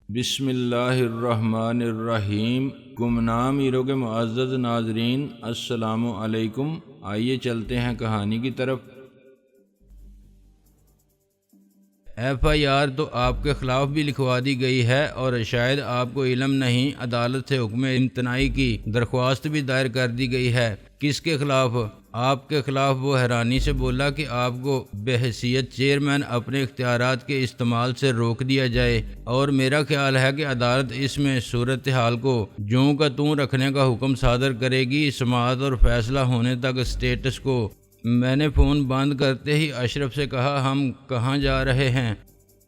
بسم اللہ الرحمن الرحیم۔ گمنام ایرو کے معزز ناظرین، السلام علیکم۔ آئیے چلتے ہیں کہانی کی طرف۔ ایف آئی آر تو آپ کے خلاف بھی لکھوا دی گئی ہے اور شاید آپ کو علم نہیں، عدالت سے حکم امتناعی کی درخواست بھی دائر کر دی گئی ہے۔ کس کے خلاف؟ آپ کے خلاف۔ وہ حیرانی سے بولا کہ آپ کو بحیثیت چیئرمین اپنے اختیارات کے استعمال سے روک دیا جائے، اور میرا خیال ہے کہ عدالت اس میں صورتحال کو جوں کا توں رکھنے کا حکم صادر کرے گی، سماعت اور فیصلہ ہونے تک اسٹیٹس کو۔ میں نے فون بند کرتے ہی اشرف سے کہا، ہم کہاں جا رہے ہیں؟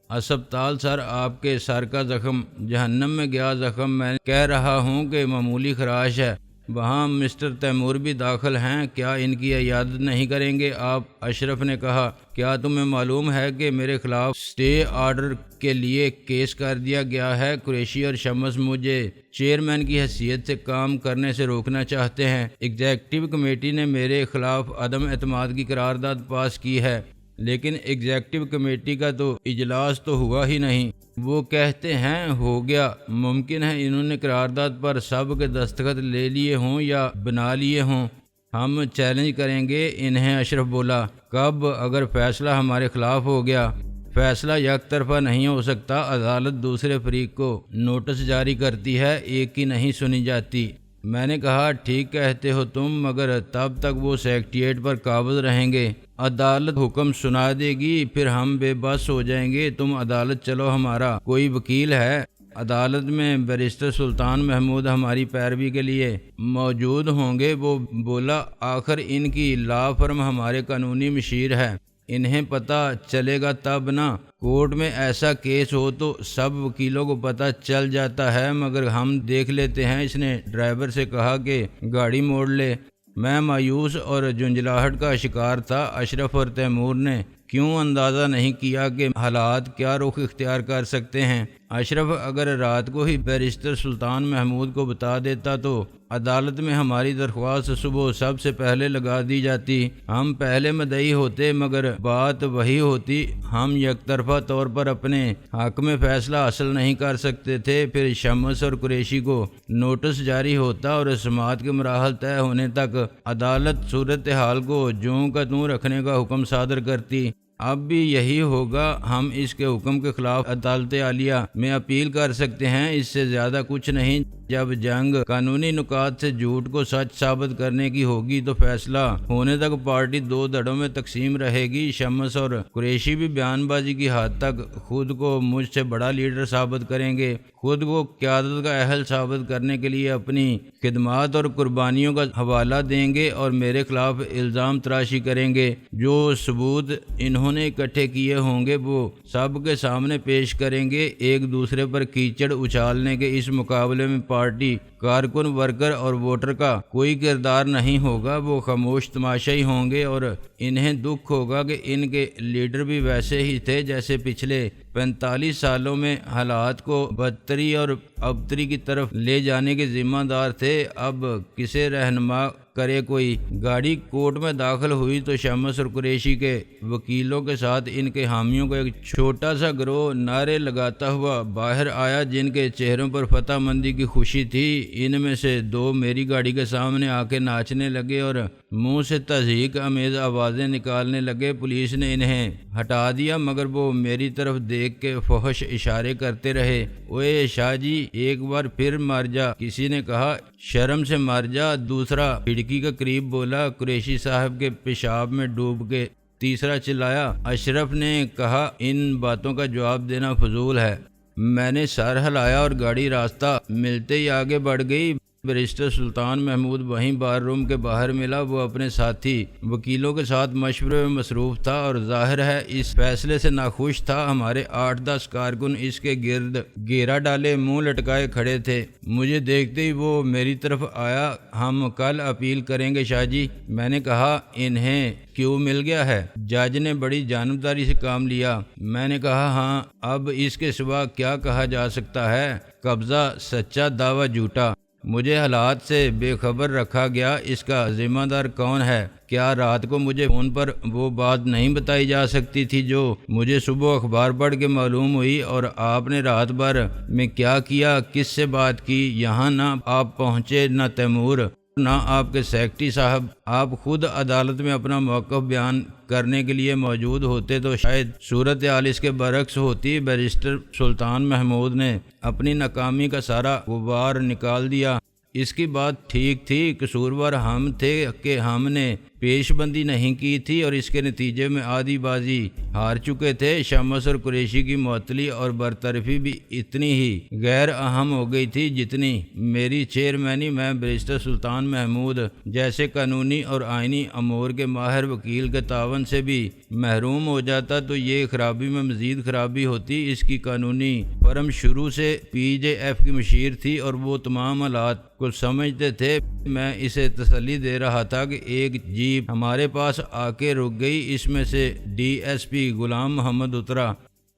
اسپتال سر، آپ کے سر کا زخم جہنم میں گیا زخم۔ میں کہہ رہا ہوں کہ معمولی خراش ہے، وہاں مسٹر تیمور بھی داخل ہیں، کیا ان کی عیادت نہیں کریں گے آپ؟ اشرف نے کہا، کیا تمہیں معلوم ہے کہ میرے خلاف سٹے آرڈر کے لیے کیس کر دیا گیا ہے؟ قریشی اور شمس مجھے چیئرمین کی حیثیت سے کام کرنے سے روکنا چاہتے ہیں۔ ایگزیکٹو کمیٹی نے میرے خلاف عدم اعتماد کی قرارداد پاس کی ہے، لیکن ایگزیکٹو کمیٹی کا تو اجلاس تو ہوا ہی نہیں۔ وہ کہتے ہیں ہو گیا۔ ممکن ہے انہوں نے قرارداد پر سب کے دستخط لے لیے ہوں یا بنا لیے ہوں۔ ہم چیلنج کریں گے انہیں، اشرف بولا۔ کب؟ اگر فیصلہ ہمارے خلاف ہو گیا۔ فیصلہ یک طرفہ نہیں ہو سکتا، عدالت دوسرے فریق کو نوٹس جاری کرتی ہے، ایک کی نہیں سنی جاتی۔ میں نے کہا، ٹھیک کہتے ہو تم، مگر تب تک وہ سیکریٹریٹ پر قابض رہیں گے۔ عدالت حکم سنا دے گی، پھر ہم بے بس ہو جائیں گے۔ تم عدالت چلو، ہمارا کوئی وکیل ہے؟ عدالت میں بیرسٹر سلطان محمود ہماری پیروی کے لیے موجود ہوں گے۔ وہ بولا، آخر ان کی لا فرم ہمارے قانونی مشیر ہے، انہیں پتہ چلے گا تب نا۔ کورٹ میں ایسا کیس ہو تو سب وکیلوں کو پتہ چل جاتا ہے، مگر ہم دیکھ لیتے ہیں۔ اس نے ڈرائیور سے کہا کہ گاڑی موڑ لے۔ میں مایوس اور جھنجھلاہٹ کا شکار تھا۔ اشرف اور تیمور نے کیوں اندازہ نہیں کیا کہ حالات کیا رخ اختیار کر سکتے ہیں؟ اشرف اگر رات کو ہی بیرسٹر سلطان محمود کو بتا دیتا تو عدالت میں ہماری درخواست صبح سب سے پہلے لگا دی جاتی، ہم پہلے مدعی ہوتے، مگر بات وہی ہوتی، ہم یک طرفہ طور پر اپنے حق میں فیصلہ حاصل نہیں کر سکتے تھے۔ پھر شمس اور قریشی کو نوٹس جاری ہوتا اور سماعت کے مراحل طے ہونے تک عدالت صورتحال کو جوں کا توں رکھنے کا حکم صادر کرتی۔ اب بھی یہی ہوگا۔ ہم اس کے حکم کے خلاف عدالت عالیہ میں اپیل کر سکتے ہیں، اس سے زیادہ کچھ نہیں۔ جب جنگ قانونی نکات سے جھوٹ کو سچ ثابت کرنے کی ہوگی تو فیصلہ ہونے تک پارٹی دو دھڑوں میں تقسیم رہے گی۔ شمس اور قریشی بھی بیان بازی کی حد تک خود کو مجھ سے بڑا لیڈر ثابت کریں گے، خود کو قیادت کا اہل ثابت کرنے کے لیے اپنی خدمات اور قربانیوں کا حوالہ دیں گے اور میرے خلاف الزام تراشی کریں گے۔ جو ثبوت انہوں نے اکٹھے کیے ہوں گے وہ سب کے سامنے پیش کریں گے۔ ایک دوسرے پر کیچڑ اچھالنے کے اس مقابلے میں پارٹی کارکن، ورکر اور ووٹر کا کوئی کردار نہیں ہوگا، وہ خاموش تماشائی ہوں گے، اور انہیں دکھ ہوگا کہ ان کے لیڈر بھی ویسے ہی تھے جیسے پچھلے 45 سالوں میں حالات کو بدتری اور ابتری کی طرف لے جانے کے ذمہ دار تھے۔ اب کسے رہنما کرے کوئی؟ گاڑی کورٹ میں داخل ہوئی تو شمس اور قریشی کے وکیلوں کے ساتھ ان کے حامیوں کا ایک چھوٹا سا گروہ نعرے لگاتا ہوا باہر آیا، جن کے چہروں پر فتح مندی کی خوشی تھی۔ ان میں سے دو میری گاڑی کے سامنے آ کے ناچنے لگے اور منہ سے تضحیک آمیز آوازیں نکالنے لگے۔ پولیس نے انہیں ہٹا دیا، مگر وہ میری طرف دیکھ کے فحش اشارے کرتے رہے۔ اوے شاہ جی، ایک بار پھر مر جا، کسی نے کہا۔ شرم سے مر جا، دوسرا کھڑکی کے قریب بولا۔ قریشی صاحب کے پیشاب میں ڈوب کے تیسرا چلایا۔ اشرف نے کہا، ان باتوں کا جواب دینا فضول ہے۔ میں نے سر ہلایا اور گاڑی راستہ ملتے ہی آگے بڑھ گئی۔ بیرسٹر سلطان محمود وہیں بار روم کے باہر ملا۔ وہ اپنے ساتھی وکیلوں کے ساتھ مشورے میں مصروف تھا اور ظاہر ہے اس فیصلے سے ناخوش تھا۔ ہمارے 8-10 کارکن اس کے گرد گھیرا ڈالے منہ لٹکائے کھڑے تھے۔ مجھے دیکھتے ہی وہ میری طرف آیا۔ ہم کل اپیل کریں گے شاہ جی۔ میں نے کہا، انہیں کیوں مل گیا ہے؟ جج نے بڑی جانبداری سے کام لیا۔ میں نے کہا، ہاں، اب اس کے سوا کیا کہا جا سکتا ہے؟ قبضہ سچا، دعویٰ جھوٹا۔ مجھے حالات سے بے خبر رکھا گیا، اس کا ذمہ دار کون ہے؟ کیا رات کو مجھے فون پر وہ بات نہیں بتائی جا سکتی تھی جو مجھے صبح اخبار پڑھ کے معلوم ہوئی؟ اور آپ نے رات بھر میں کیا کیا، کس سے بات کی؟ یہاں نہ آپ پہنچے، نہ تیمور، نہ آپ کے سیکرٹری صاحب۔ آپ خود عدالت میں اپنا موقف بیان کرنے کے لیے موجود ہوتے تو شاید صورتحال اس کے برعکس ہوتی۔ بیرسٹر سلطان محمود نے اپنی ناکامی کا سارا غبار نکال دیا۔ اس کی بات ٹھیک تھی، قصوروار ہم تھے کہ ہم نے پیش بندی نہیں کی تھی اور اس کے نتیجے میں آدھی بازی ہار چکے تھے۔ شمس اور قریشی کی معطلی اور برطرفی بھی اتنی ہی غیر اہم ہو گئی تھی جتنی میری چیئرمینی۔ میں بیرسٹر سلطان محمود جیسے قانونی اور آئینی امور کے ماہر وکیل کے تعاون سے بھی محروم ہو جاتا تو یہ خرابی میں مزید خرابی ہوتی۔ اس کی قانونی فرم شروع سے PJF کی مشیر تھی اور وہ تمام حالات کو سمجھتے تھے۔ میں اسے تسلی دے رہا تھا کہ ایک جیپ ہمارے پاس آ کے رک گئی، اس میں سے DSP غلام محمد اترا۔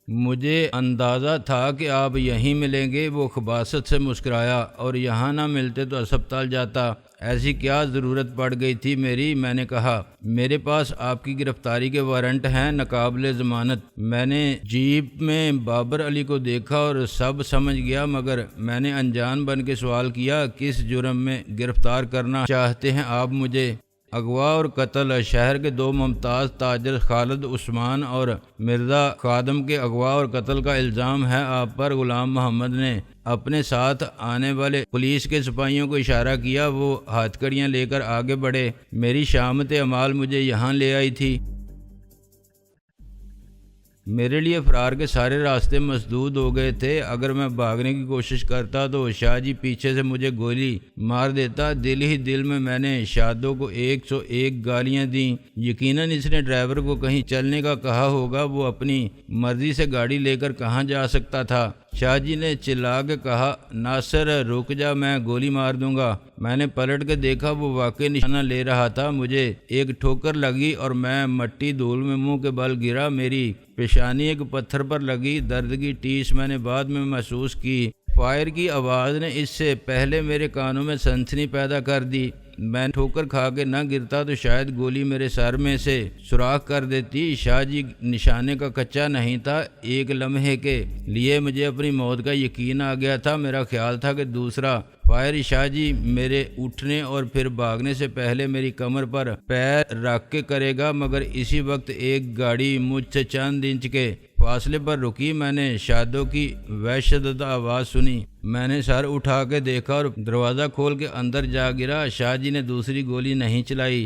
مجھے اندازہ تھا کہ آپ یہیں ملیں گے۔ وہ خباثت سے مسکرایا، اور یہاں نہ ملتے تو ہسپتال جاتا۔ ایسی کیا ضرورت پڑ گئی تھی میری؟ میں نے کہا، میرے پاس آپ کی گرفتاری کے وارنٹ ہیں ناقابل ضمانت۔ میں نے جیپ میں بابر علی کو دیکھا اور سب سمجھ گیا، مگر میں نے انجان بن کے سوال کیا، کس جرم میں گرفتار کرنا چاہتے ہیں آپ مجھے؟ اغوا اور قتل۔ شہر کے 2 ممتاز تاجر خالد عثمان اور مرزا خادم کے اغوا اور قتل کا الزام ہے آپ پر۔ غلام محمد نے اپنے ساتھ آنے والے پولیس کے سپاہیوں کو اشارہ کیا۔ وہ ہاتھ کڑیاں لے کر آگے بڑھے۔ میری شامت اعمال مجھے یہاں لے آئی تھی۔ میرے لیے فرار کے سارے راستے مسدود ہو گئے تھے۔ اگر میں بھاگنے کی کوشش کرتا تو شاہ جی پیچھے سے مجھے گولی مار دیتا۔ دل ہی دل میں نے شادو کو 101 گالیاں دیں۔ یقیناً اس نے ڈرائیور کو کہیں چلنے کا کہا ہوگا، وہ اپنی مرضی سے گاڑی لے کر کہاں جا سکتا تھا؟ شاہ جی نے چلا کے کہا، ناصر رک جا، میں گولی مار دوں گا۔ میں نے پلٹ کے دیکھا، وہ واقعی نشانہ لے رہا تھا۔ مجھے ایک ٹھوکر لگی اور میں مٹی دھول میں منہ کے بل گرا۔ میری پیشانی ایک پتھر پر لگی۔ درد کی ٹیس میں نے بعد میں محسوس کی۔ فائر کی آواز نے اس سے پہلے میرے کانوں میں سنسنی پیدا کر دی۔ میں ٹھوکر کھا کے نہ گرتا تو شاید گولی میرے سر میں سے سوراخ کر دیتی۔ شاہ جی نشانے کا کچا نہیں تھا۔ ایک لمحے کے لیے مجھے اپنی موت کا یقین آ گیا تھا۔ میرا خیال تھا کہ دوسرا فائر شاہ جی میرے اٹھنے اور پھر بھاگنے سے پہلے میری کمر پر پیر رکھ کے کرے گا، مگر اسی وقت ایک گاڑی مجھ سے چند انچ کے فاصلے پر رکی۔ میں نے شادو کی وحشت زدہ آواز سنی۔ میں نے سر اٹھا کے دیکھا اور دروازہ کھول کے اندر جا گرا۔ شاہ جی نے دوسری گولی نہیں چلائی۔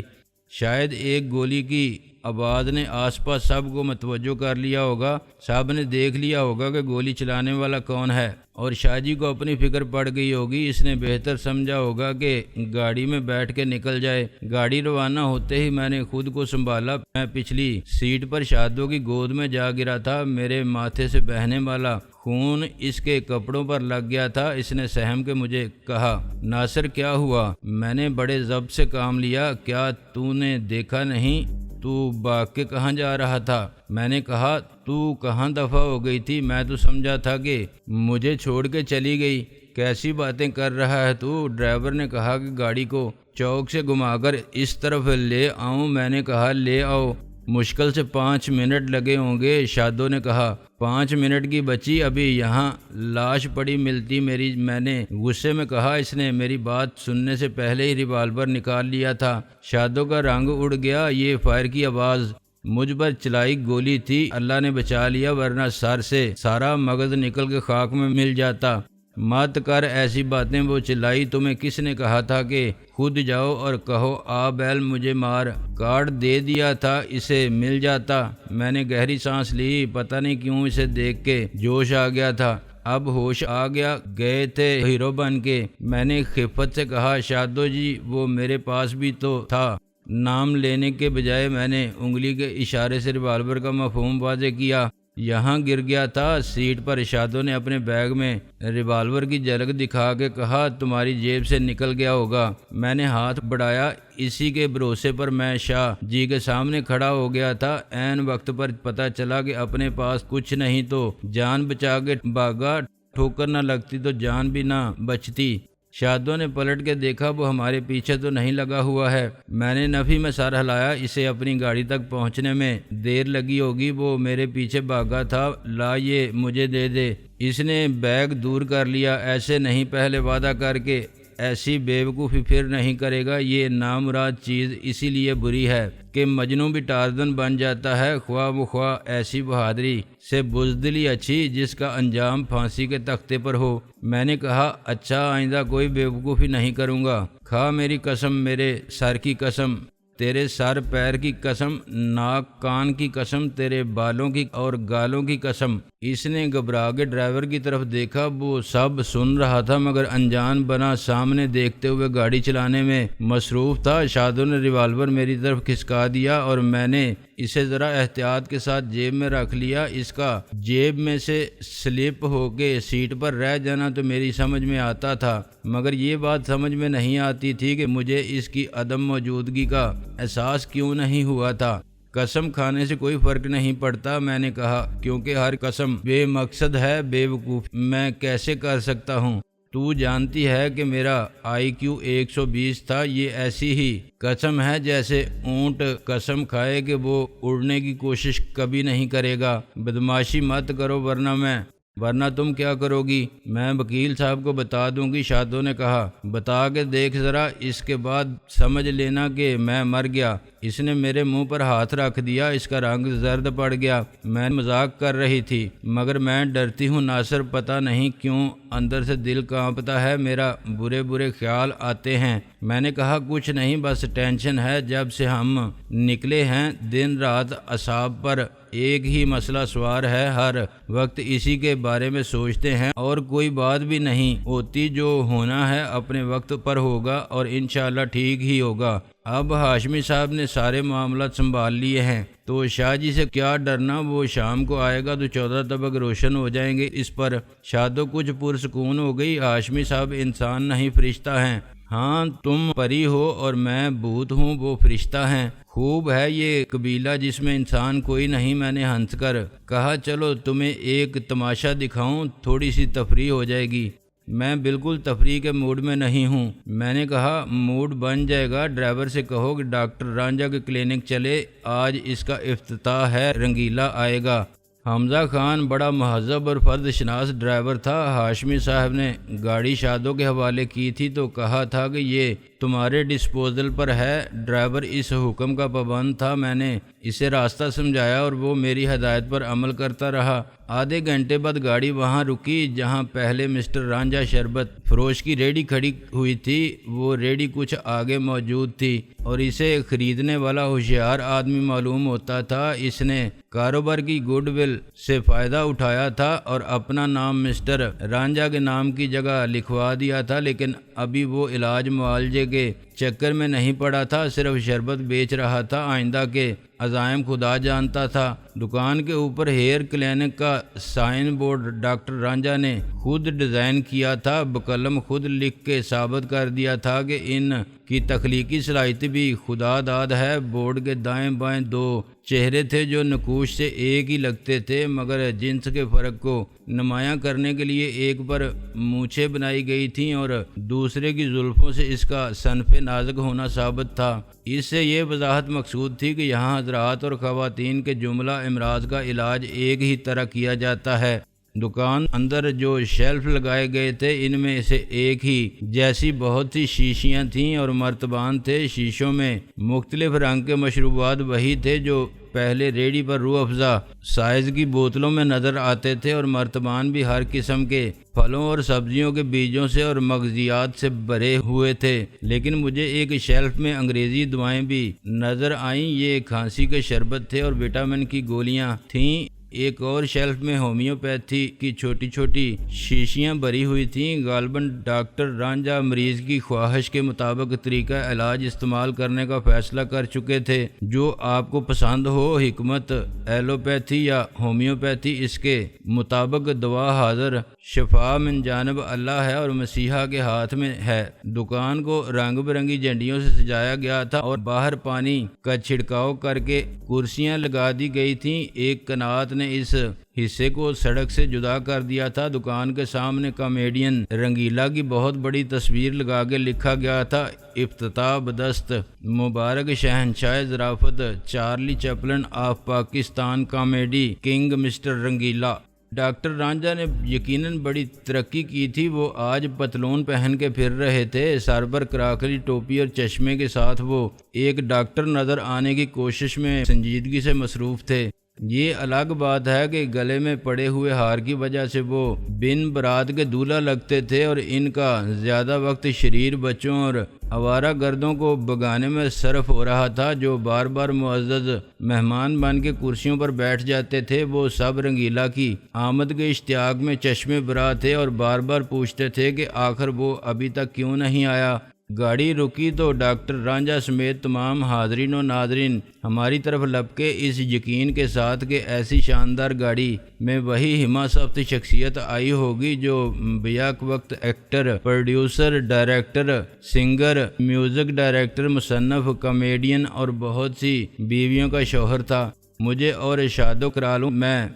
شاید ایک گولی کی آواز نے آس پاس سب کو متوجہ کر لیا ہوگا۔ سب نے دیکھ لیا ہوگا کہ گولی چلانے والا کون ہے، اور شاہ جی کو اپنی فکر پڑ گئی ہوگی۔ اس نے بہتر سمجھا ہوگا کہ گاڑی میں بیٹھ کے نکل جائے۔ گاڑی روانہ ہوتے ہی میں نے خود کو سنبھالا۔ میں پچھلی سیٹ پر شادو کی گود میں جا گرا تھا۔ میرے ماتھے سے بہنے والا خون اس کے کپڑوں پر لگ گیا تھا۔ اس نے سہم کے مجھے کہا، ناصر کیا ہوا؟ میں نے بڑے ضبط سے کام لیا، کیا تو نے دیکھا نہیں؟ تو بھاگ کے کہاں جا رہا تھا؟ میں نے کہا، تو کہاں دفع ہو گئی تھی؟ میں تو سمجھا تھا کہ مجھے چھوڑ کے چلی گئی۔ کیسی باتیں کر رہا ہے تو؟ ڈرائیور نے کہا کہ گاڑی کو چوک سے گھما کر اس طرف لے آؤں۔ میں نے کہا، لے آؤ، مشکل سے 5 منٹ لگے ہوں گے۔ شادو نے کہا، 5 منٹ کی بچی، ابھی یہاں لاش پڑی ملتی میری۔ میں نے غصے میں کہا۔ اس نے میری بات سننے سے پہلے ہی ریوالور نکال لیا تھا۔ شادو کا رنگ اڑ گیا۔ یہ فائر کی آواز مجھ پر چلائی گولی تھی۔ اللہ نے بچا لیا، ورنہ سر سے سارا مغز نکل کے خاک میں مل جاتا۔ مت کر ایسی باتیں، وہ چلائی۔ تمہیں کس نے کہا تھا کہ خود جاؤ اور کہو آ بیل مجھے مار؟ کارڈ دے دیا تھا، اسے مل جاتا۔ میں نے گہری سانس لی۔ پتہ نہیں کیوں اسے دیکھ کے جوش آ گیا تھا۔ اب ہوش آ گیا، گئے تھے ہیرو بن کے۔ میں نے خفت سے کہا، شادو جی وہ میرے پاس بھی تو تھا۔ نام لینے کے بجائے میں نے انگلی کے اشارے سے ریوالور کا مفہوم واضح کیا۔ یہاں گر گیا تھا۔ سیٹ پر شادو نے اپنے بیگ میں ریوالور کی جھلک دکھا کے کہا، تمہاری جیب سے نکل گیا ہوگا۔ میں نے ہاتھ بڑھایا۔ اسی کے بھروسے پر میں شاہ جی کے سامنے کھڑا ہو گیا تھا۔ عین وقت پر پتہ چلا کہ اپنے پاس کچھ نہیں تو جان بچا کے بھاگا۔ ٹھوکر نہ لگتی تو جان بھی نہ بچتی۔ شادوں نے پلٹ کے دیکھا، وہ ہمارے پیچھے تو نہیں لگا ہوا ہے۔ میں نے نفی میں سر ہلایا، اسے اپنی گاڑی تک پہنچنے میں دیر لگی ہوگی، وہ میرے پیچھے بھاگا تھا۔ لا یہ مجھے دے دے۔ اس نے بیگ دور کر لیا۔ ایسے نہیں، پہلے وعدہ کر کے ایسی بیوقوفی پھر نہیں کرے گا۔ یہ نامراد چیز اسی لیے بری ہے کہ مجنوں بھی ٹارزن بن جاتا ہے۔ خواہ بخواہ ایسی بہادری سے بزدلی اچھی جس کا انجام پھانسی کے تختے پر ہو۔ میں نے کہا، اچھا آئندہ کوئی بیوقوفی نہیں کروں گا۔ کھا میری قسم، میرے سر کی قسم، تیرے سر پیر کی قسم، ناک کان کی قسم، تیرے بالوں کی اور گالوں کی قسم۔ اس نے گھبرا کے ڈرائیور کی طرف دیکھا، وہ سب سن رہا تھا مگر انجان بنا سامنے دیکھتے ہوئے گاڑی چلانے میں مصروف تھا۔ شادوں نے ریوالور میری طرف کھسکا دیا اور میں نے اسے ذرا احتیاط کے ساتھ جیب میں رکھ لیا۔ اس کا جیب میں سے سلپ ہو کے سیٹ پر رہ جانا تو میری سمجھ میں آتا تھا، مگر یہ بات سمجھ میں نہیں آتی تھی کہ مجھے اس کی عدم موجودگی کا احساس کیوں نہیں ہوا تھا۔ قسم کھانے سے کوئی فرق نہیں پڑتا، میں نے کہا، کیونکہ ہر قسم بے مقصد ہے۔ بے وقوف میں کیسے کر سکتا ہوں؟ تو جانتی ہے کہ میرا IQ 120 تھا۔ یہ ایسی ہی قسم ہے جیسے اونٹ قسم کھائے کہ وہ اڑنے کی کوشش کبھی نہیں کرے گا۔ بدماشی مت کرو ورنہ تم کیا کرو گی؟ میں وکیل صاحب کو بتا دوں گی، شادوں نے کہا۔ بتا کے دیکھ ذرا، اس کے بعد سمجھ لینا کہ میں مر گیا۔ اس نے میرے منہ پر ہاتھ رکھ دیا، اس کا رنگ زرد پڑ گیا۔ میں مذاق کر رہی تھی مگر میں ڈرتی ہوں ناصر، پتہ نہیں کیوں اندر سے دل کانپتا ہے، میرا برے خیال آتے ہیں۔ میں نے کہا، کچھ نہیں، بس ٹینشن ہے۔ جب سے ہم نکلے ہیں دن رات اعصاب پر ایک ہی مسئلہ سوار ہے، ہر وقت اسی کے بارے میں سوچتے ہیں اور کوئی بات بھی نہیں ہوتی۔ جو ہونا ہے اپنے وقت پر ہوگا اور انشاءاللہ ٹھیک ہی ہوگا۔ اب ہاشمی صاحب نے سارے معاملات سنبھال لیے ہیں تو شاہ جی سے کیا ڈرنا، وہ شام کو آئے گا تو 14 طبق روشن ہو جائیں گے اس پر۔ شادو کچھ پرسکون ہو گئی۔ ہاشمی صاحب انسان نہیں فرشتہ ہیں۔ ہاں تم پری ہو اور میں بھوت ہوں، وہ فرشتہ ہیں۔ خوب ہے یہ قبیلہ جس میں انسان کوئی نہیں، میں نے ہنس کر کہا۔ چلو تمہیں ایک تماشا دکھاؤں، تھوڑی سی تفریح ہو جائے گی۔ میں بالکل تفریح کے موڈ میں نہیں ہوں۔ میں نے کہا، موڈ بن جائے گا، ڈرائیور سے کہو کہ ڈاکٹر رانجھا کے کلینک چلے، آج اس کا افتتاح ہے، رنگیلا آئے گا۔ حمزہ خان بڑا مہذب اور فرد شناس ڈرائیور تھا۔ ہاشمی صاحب نے گاڑی شادوں کے حوالے کی تھی تو کہا تھا کہ یہ تمہارے ڈسپوزل پر ہے۔ ڈرائیور اس حکم کا پابند تھا۔ میں نے اسے راستہ سمجھایا اور وہ میری ہدایت پر عمل کرتا رہا۔ آدھے گھنٹے بعد گاڑی وہاں رکی جہاں پہلے مسٹر رانجھا شربت فروش کی ریڑھی کھڑی ہوئی تھی۔ وہ ریڑھی کچھ آگے موجود تھی اور اسے خریدنے والا ہوشیار آدمی معلوم ہوتا تھا۔ اس نے کاروبار کی گڈ ول سے فائدہ اٹھایا تھا اور اپنا نام مسٹر رانجھا کے نام کی جگہ لکھوا دیا تھا، لیکن ابھی وہ علاج معالجے کے چکر میں نہیں پڑا تھا، صرف شربت بیچ رہا تھا۔ آئندہ کے عزائم خدا جانتا تھا۔ دکان کے اوپر ہیئر کلینک کا سائن بورڈ ڈاکٹر رانجھا نے خود ڈیزائن کیا تھا، بقلم خود لکھ کے ثابت کر دیا تھا کہ ان کی تخلیقی صلاحیت بھی خدا داد ہے۔ بورڈ کے دائیں بائیں دو چہرے تھے جو نقوش سے ایک ہی لگتے تھے، مگر جنس کے فرق کو نمایاں کرنے کے لیے ایک پر مونچھیں بنائی گئی تھیں اور دوسرے کی زلفوں سے اس کا صنف نازک ہونا ثابت تھا۔ اس سے یہ وضاحت مقصود تھی کہ یہاں حضرات اور خواتین کے جملہ امراض کا علاج ایک ہی طرح کیا جاتا ہے۔ دکان اندر جو شیلف لگائے گئے تھے ان میں سے ایک ہی جیسی بہت سی شیشیاں تھیں اور مرتبان تھے۔ شیشوں میں مختلف رنگ کے مشروبات وہی تھے جو پہلے ریڑھی پر روح افزا سائز کی بوتلوں میں نظر آتے تھے، اور مرتبان بھی ہر قسم کے پھلوں اور سبزیوں کے بیجوں سے اور مغزیات سے بھرے ہوئے تھے۔ لیکن مجھے ایک شیلف میں انگریزی دوائیں بھی نظر آئیں، یہ کھانسی کے شربت تھے اور وٹامن کی گولیاں تھیں۔ ایک اور شیلف میں ہومیوپیتھی کی چھوٹی چھوٹی شیشیاں بھری ہوئی تھیں۔ غالباً ڈاکٹر رانجھا مریض کی خواہش کے مطابق طریقہ علاج استعمال کرنے کا فیصلہ کر چکے تھے۔ جو آپ کو پسند ہو، حکمت ایلوپیتھی یا ہومیوپیتھی، اس کے مطابق دوا حاضر، شفا من جانب اللہ ہے اور مسیحا کے ہاتھ میں ہے۔ دکان کو رنگ برنگی جھنڈیوں سے سجایا گیا تھا اور باہر پانی کا چھڑکاؤ کر کے کرسیاں لگا دی گئی تھیں۔ ایک کنات نے نے اس حصے کو سڑک سے جدا کر دیا تھا۔ دکان کے سامنے کامیڈین رنگیلا کی بہت بڑی تصویر لگا کے لکھا گیا تھا، افتتاح بدست مبارک شہنشاہ ظرافت Charlie Chaplin of Pakistan comedy king mister Rangeela. Doctor Ranjha نے یقیناً بڑی ترقی کی تھی۔ وہ آج پتلون پہن کے پھر رہے تھے، سر پر کراکری ٹوپی اور چشمے کے ساتھ وہ ایک ڈاکٹر نظر آنے کی کوشش میں سنجیدگی سے مصروف تھے۔ یہ الگ بات ہے کہ گلے میں پڑے ہوئے ہار کی وجہ سے وہ بن برات کے دولہا لگتے تھے اور ان کا زیادہ وقت شریر بچوں اور آوارہ گردوں کو بگانے میں صرف ہو رہا تھا، جو بار بار معزز مہمان بن کے کرسیوں پر بیٹھ جاتے تھے۔ وہ سب رنگیلا کی آمد کے اشتیاق میں چشمے برا تھے اور بار بار پوچھتے تھے کہ آخر وہ ابھی تک کیوں نہیں آیا۔ گاڑی رکی تو ڈاکٹر رانجھا سمیت تمام حاضرین و ناظرین ہماری طرف لپکے، اس یقین کے ساتھ کہ ایسی شاندار گاڑی میں وہی ہمہ صفت شخصیت آئی ہوگی جو بیک وقت actor, producer, director, singer, music director, مصنف، کامیڈین اور بہت سی بیویوں کا شوہر تھا۔ مجھے اور ارشاد کرا لوں میں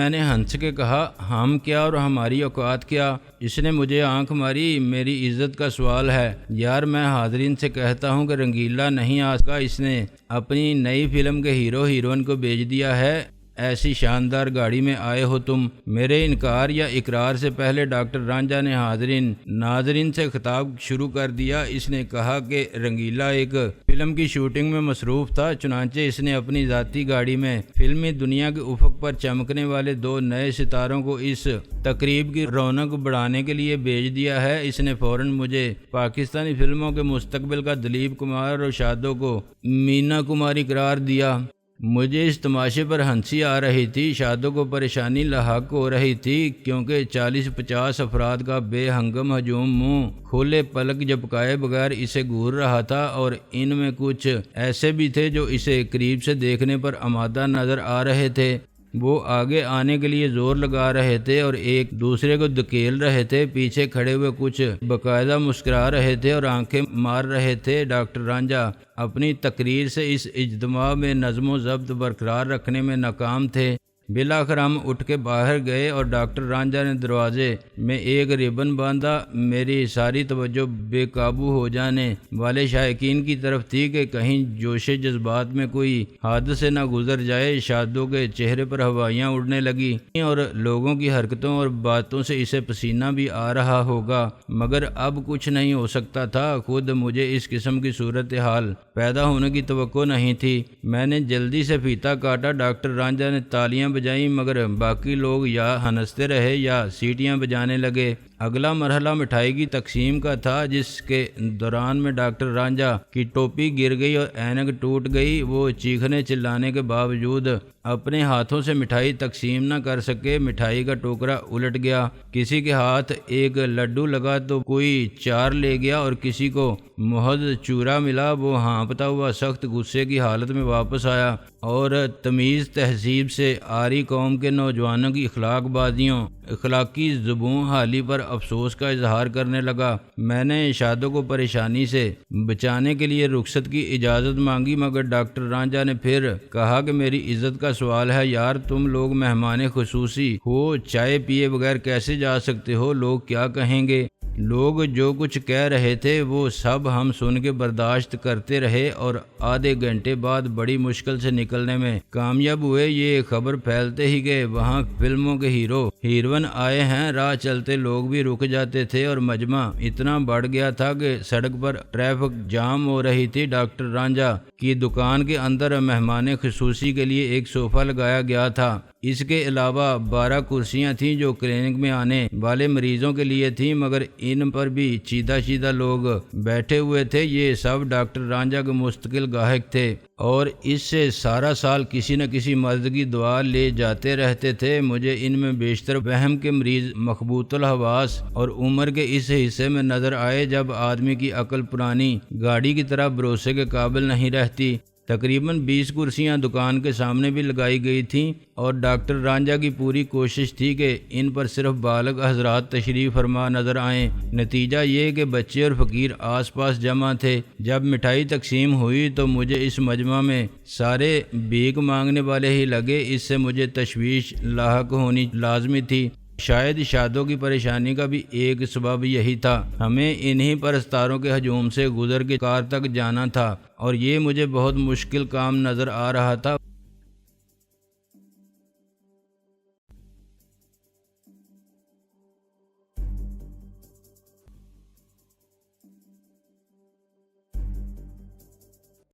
نے ہنس کے کہا، ہم کیا اور ہماری اوقات کیا؟ اس نے مجھے آنکھ ماری، میری عزت کا سوال ہے یار۔ میں حاضرین سے کہتا ہوں کہ رنگیلا نہیں آ سکا، اس نے اپنی نئی فلم کے ہیرو ہیروئن کو بھیج دیا ہے۔ ایسی شاندار گاڑی میں آئے ہو تم۔ میرے انکار یا اقرار سے پہلے ڈاکٹر رانجھا نے حاضرین ناظرین سے خطاب شروع کر دیا۔ اس نے کہا کہ رنگیلا ایک فلم کی شوٹنگ میں مصروف تھا، چنانچہ اس نے اپنی ذاتی گاڑی میں فلمی دنیا کے افق پر چمکنے والے 2 نئے ستاروں کو اس تقریب کی رونق بڑھانے کے لیے بھیج دیا ہے۔ اس نے فوراً مجھے پاکستانی فلموں کے مستقبل کا دلیپ کمار اور شادو کو مینا کماری قرار دیا۔ مجھے اس تماشے پر ہنسی آ رہی تھی، شادو کو پریشانی لاحق ہو رہی تھی، کیونکہ 40-50 افراد کا بے ہنگم ہجوم منہ کھولے پلک جھپکائے بغیر اسے گھور رہا تھا، اور ان میں کچھ ایسے بھی تھے جو اسے قریب سے دیکھنے پر آمادہ نظر آ رہے تھے۔ وہ آگے آنے کے لیے زور لگا رہے تھے اور ایک دوسرے کو دھکیل رہے تھے۔ پیچھے کھڑے ہوئے کچھ باقاعدہ مسکرا رہے تھے اور آنکھیں مار رہے تھے۔ ڈاکٹر رانجھا اپنی تقریر سے اس اجتماع میں نظم و ضبط برقرار رکھنے میں ناکام تھے۔ بالآخر ہم اٹھ کے باہر گئے اور ڈاکٹر رانجھا نے دروازے میں ایک ربن باندھا۔ میری ساری توجہ بے قابو ہو جانے والے شائقین کی طرف تھی کہ کہیں جوش جذبات میں کوئی حادثے نہ گزر جائے۔ شادو کے چہرے پر ہوائیاں اڑنے لگی اور لوگوں کی حرکتوں اور باتوں سے اسے پسینہ بھی آ رہا ہوگا، مگر اب کچھ نہیں ہو سکتا تھا۔ خود مجھے اس قسم کی صورتحال پیدا ہونے کی توقع نہیں تھی۔ میں نے جلدی سے فیتہ کاٹا۔ ڈاکٹر رانجھا نے تالیاں بجائیں، مگر باقی لوگ یا ہنستے رہے یا سیٹیاں بجانے لگے۔ اگلا مرحلہ مٹھائی کی تقسیم کا تھا، جس کے دوران میں ڈاکٹر رانجھا کی ٹوپی گر گئی اور اینک ٹوٹ گئی۔ وہ چیخنے چلانے کے باوجود اپنے ہاتھوں سے مٹھائی تقسیم نہ کر سکے۔ مٹھائی کا ٹوکرا الٹ گیا، کسی کے ہاتھ ایک لڈو لگا تو کوئی 4 لے گیا اور کسی کو محض چورا ملا۔ وہ ہانپتا ہوا سخت غصے کی حالت میں واپس آیا اور تمیز تہذیب سے عاری قوم کے نوجوانوں کی اخلاق بازیوں، اخلاقی زبوں حالی پر افسوس کا اظہار کرنے لگا۔ میں نے شادو کو پریشانی سے بچانے کے لیے رخصت کی اجازت مانگی، مگر ڈاکٹر رانجھا نے پھر کہا کہ میری عزت کا سوال ہے یار، تم لوگ مہمان خصوصی ہو، چائے پیے بغیر کیسے جا سکتے ہو؟ لوگ کیا کہیں گے؟ لوگ جو کچھ کہہ رہے تھے وہ سب ہم سن کے برداشت کرتے رہے اور آدھے گھنٹے بعد بڑی مشکل سے نکلنے میں کامیاب ہوئے۔ یہ خبر پھیلتے ہی کہ وہاں فلموں کے ہیرو ہیروئن آئے ہیں۔ راہ چلتے لوگ بھی رک جاتے تھے اور مجمع اتنا بڑھ گیا تھا کہ سڑک پر ٹریفک جام ہو رہی تھی۔ ڈاکٹر رانجھا کی دکان کے اندر مہمان خصوصی کے لیے ایک صوفہ لگایا گیا تھا۔ اس کے علاوہ 12 کرسیاں تھیں جو کلینک میں آنے والے مریضوں کے لیے تھیں، مگر ان پر بھی چیدہ لوگ بیٹھے ہوئے تھے۔ یہ سب ڈاکٹر رانجھا کے مستقل گاہک تھے اور اس سے سارا سال کسی نہ کسی مرض کی دعا لے جاتے رہتے تھے۔ مجھے ان میں بیشتر وہم کے مریض مخبوط الحواس اور عمر کے اس حصے میں نظر آئے جب آدمی کی عقل پرانی گاڑی کی طرح بھروسے کے قابل نہیں رہتی۔ تقریباً 20 کرسیاں دکان کے سامنے بھی لگائی گئی تھیں اور ڈاکٹر رانجھا کی پوری کوشش تھی کہ ان پر صرف بالغ حضرات تشریف فرما نظر آئیں۔ نتیجہ یہ کہ بچے اور فقیر آس پاس جمع تھے۔ جب مٹھائی تقسیم ہوئی تو مجھے اس مجمع میں سارے بھیک مانگنے والے ہی لگے۔ اس سے مجھے تشویش لاحق ہونی لازمی تھی۔ شاید شادوں کی پریشانی کا بھی ایک سبب یہی تھا۔ ہمیں انہی پرستاروں کے ہجوم سے گزر کے کار تک جانا تھا اور یہ مجھے بہت مشکل کام نظر آ رہا تھا۔